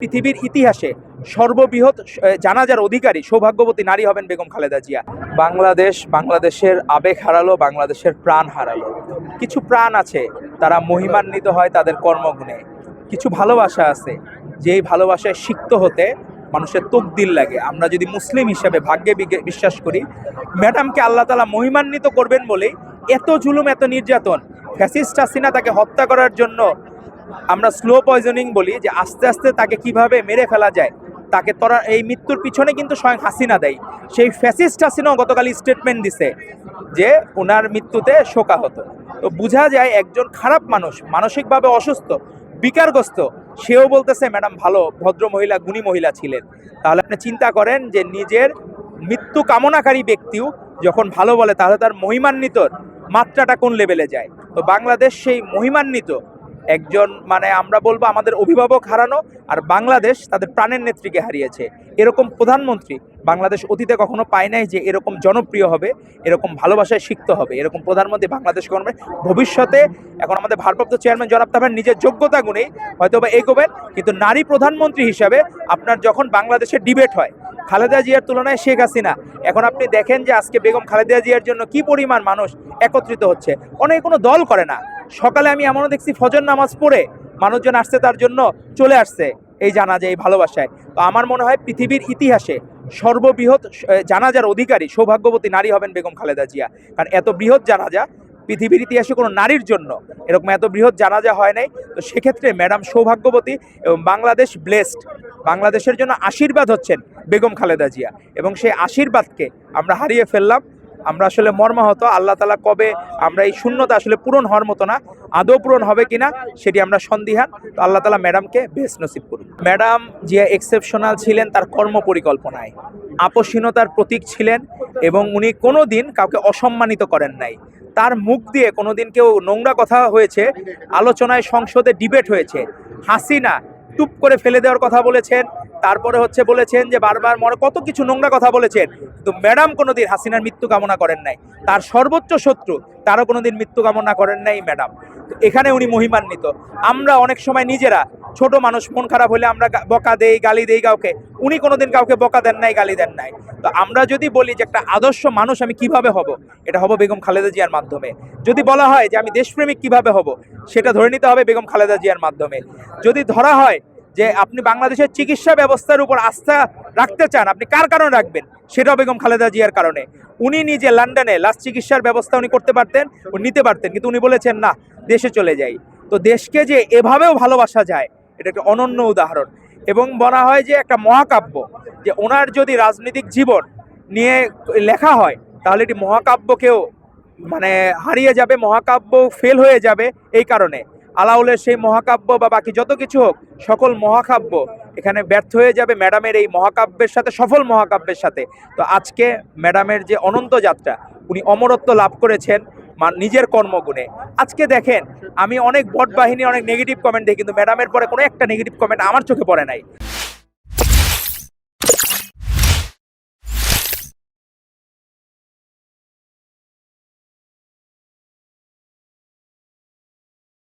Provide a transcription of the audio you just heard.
পৃথিবীর ইতিহাসে সর্ববৃহৎ জানাজার অধিকারী সৌভাগ্যবতী নারী হবেন বেগম খালেদা জিয়া। বাংলাদেশের আবেগ হারালো, বাংলাদেশের প্রাণ হারালো। কিছু প্রাণ আছে তারা মহিমান্বিত হয় তাদের কর্মগুণে, কিছু ভালোবাসা আছে যেই ভালোবাসায় সিক্ত হতে মানুষের তকদির লাগে। আমরা যদি মুসলিম হিসেবে ভাগ্যে বিশ্বাস করি, ম্যাডামকে আল্লাহ তাআলা মহিমান্বিত করবেন বলেই এত জুলুম, এত নির্যাতন। ফ্যাসিস্ট হাসিনা তাকে হত্যা করার জন্য আমরা স্লো পয়জনিং বলি, যে আস্তে আস্তে তাকে কিভাবে মেরে ফেলা যায়, তাকে এই মৃত্যুর পিছনে কিন্তু স্বয়ং হাসিনা দেয়। সেই ফ্যাসিস্ট হাসিনাও গতকাল স্টেটমেন্ট দিছে যে ওনার মৃত্যুতে শোকাহত। তো বোঝা যায় একজন খারাপ মানুষ, মানসিকভাবে অসুস্থ, বিকারগ্রস্ত, সেও বলতেছে ম্যাডাম ভালো ভদ্র মহিলা, গুণী মহিলা ছিলেন। তাহলে আপনি চিন্তা করেন যে নিজের মৃত্যু কামনাকারী ব্যক্তিও যখন ভালো বলে, তাহলে তার মহিমান্বিতর মাত্রাটা কোন লেভেলে যায়। তো বাংলাদেশ সেই মহিমান্বিত একজন, আমরা বলবো আমাদের অভিভাবক হারানো, আর বাংলাদেশ তাদের প্রাণের নেত্রীকে হারিয়েছে। এরকম প্রধানমন্ত্রী বাংলাদেশ অতীতে কখনো পায় নাই, যে এরকম জনপ্রিয় হবে, এরকম ভালোবাসায় শিখতে হবে, এরকম প্রধানমন্ত্রী বাংলাদেশ করবে ভবিষ্যতে। এখন আমাদের ভারপ্রাপ্ত চেয়ারম্যান জনাব তাহের নিজের যোগ্যতা গুণেই হয়তো বা এগোবেন, কিন্তু নারী প্রধানমন্ত্রী হিসাবে আপনার যখন বাংলাদেশের ডিবেট হয় খালেদা জিয়ার তুলনায় শেখ হাসিনা, এখন আপনি দেখেন যে আজকে বেগম খালেদা জিয়ার জন্য কি পরিমাণ মানুষ একত্রিত হচ্ছে। অনেক কোনো দল করে না। সকালে আমি এমনও দেখছি ফজর নামাজ পড়ে মানুষজন আসছে, তার জন্য চলে আসছে এই জানাজা, এই ভালোবাসায়। তো আমার মনে হয় পৃথিবীর ইতিহাসে সর্ববৃহৎ জানাজার অধিকারী সৌভাগ্যবতী নারী হবেন বেগম খালেদা জিয়া। কারণ এত বৃহৎ জানাজা পৃথিবীর ইতিহাসে কোনো নারীর জন্য এরকম এত বৃহৎ জানাজা হয় নাই। তো সেক্ষেত্রে ম্যাডাম সৌভাগ্যবতী, এবং বাংলাদেশ ব্লেসড। বাংলাদেশের জন্য আশীর্বাদ হচ্ছেন বেগম খালেদা জিয়া, এবং সেই আশীর্বাদকে আমরা হারিয়ে ফেললাম। আমরা আসলে মর্মাহত। আল্লাহ তাআলা কবে আমরা এই শূন্যতা আসলে পূরণ হওয়ার মতো না, আদৌ পূরণ হবে কিনা সেটি আমরা সন্দিহান। তো আল্লাহ তাআলা ম্যাডামকে বেশ নসিব করুন। ম্যাডাম জিয়া এক্সেপশনাল ছিলেন তার কর্ম পরিকল্পনায়, আপোষহীনতার প্রতীক ছিলেন, এবং উনি কোনো দিন কাউকে অসম্মানিত করেন নাই। তার মুখ দিয়ে কোনোদিন কেউ নোংরা কথা হয়েছে, আলোচনায় সংসদে ডিবেট হয়েছে, হাসিনা টুপ করে ফেলে দেওয়ার কথা বলেছেন, তারপরে বলেছেন যে বারবার কত কিছু নোংরা কথা বলেছেন, কিন্তু ম্যাডাম কোনোদিন হাসিনার মৃত্যু কামনা করেন নাই। তার সর্বোচ্চ শত্রু তারও কোনোদিন মৃত্যু কামনা করেন নাই ম্যাডাম। এখানে উনি মহিমান্বিত। আমরা অনেক সময় নিজেরা ছোট মানুষ, মন খারাপ হলে আমরা বকা দেই, গালি দেই কাউকে, উনি কোনোদিন কাউকে বকা দেন নাই, গালি দেন নাই। তো আমরা যদি বলি যে একটা আদর্শ মানুষ আমি কিভাবে হব, এটা হব বেগম খালেদা জিয়ার মাধ্যমে। যদি বলা হয় যে আমি দেশপ্রেমিক কিভাবে হব, সেটা ধরে নিতে হবে বেগম খালেদা জিয়ার মাধ্যমে। যদি ধরা হয় যে আপনি বাংলাদেশের চিকিৎসা ব্যবস্থার উপর আস্থা রাখতে চান, আপনি কার কারণে রাখবেন, সেটাও বেগম খালেদা জিয়ার কারণে। উনি নিজে লন্ডনে লাস্ট চিকিৎসার ব্যবস্থা উনি করতে পারতেন, নিতে পারতেন, কিন্তু উনি বলেছেন না, দেশে চলে যাই। তো দেশকে যে এভাবেও ভালোবাসা যায়, এটা একটা অনন্য উদাহরণ। এবং বলা হয় যে একটা মহাকাব্য, যে ওনার যদি রাজনৈতিক জীবন নিয়ে লেখা হয়, তাহলে এটি মহাকাব্যকেও হারিয়ে যাবে, মহাকাব্য ফেল হয়ে যাবে। এই কারণে আলাউলের সেই মহাকাব্য বা বাকি যত কিছু হোক, সকল মহাকাব্য এখানে ব্যর্থ হয়ে যাবে ম্যাডামের এই মহাকাব্যের সাথে, সফল মহাকাব্যের সাথে। তো আজকে ম্যাডামের যে অনন্ত যাত্রা, উনি অমরত্ব লাভ করেছেন নিজের কর্মগুণে। আজকে দেখেন, আমি অনেক বট বাহিনী, অনেক নেগেটিভ কমেন্ট দেখি, কিন্তু ম্যাডামের পরে কোনো একটা নেগেটিভ কমেন্ট আমার চোখে পড়ে নাই।